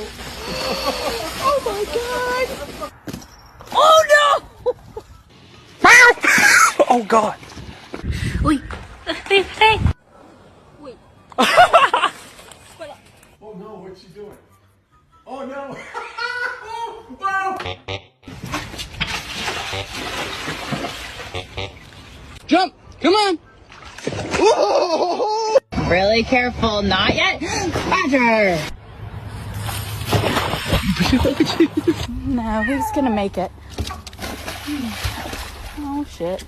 Oh my god! Oh no! Oh god! Wait, hey! Wait. Oh no, what's she doing? Oh no! Jump! Come on! Really careful, not yet. Roger! No, he's gonna make it. Oh shit.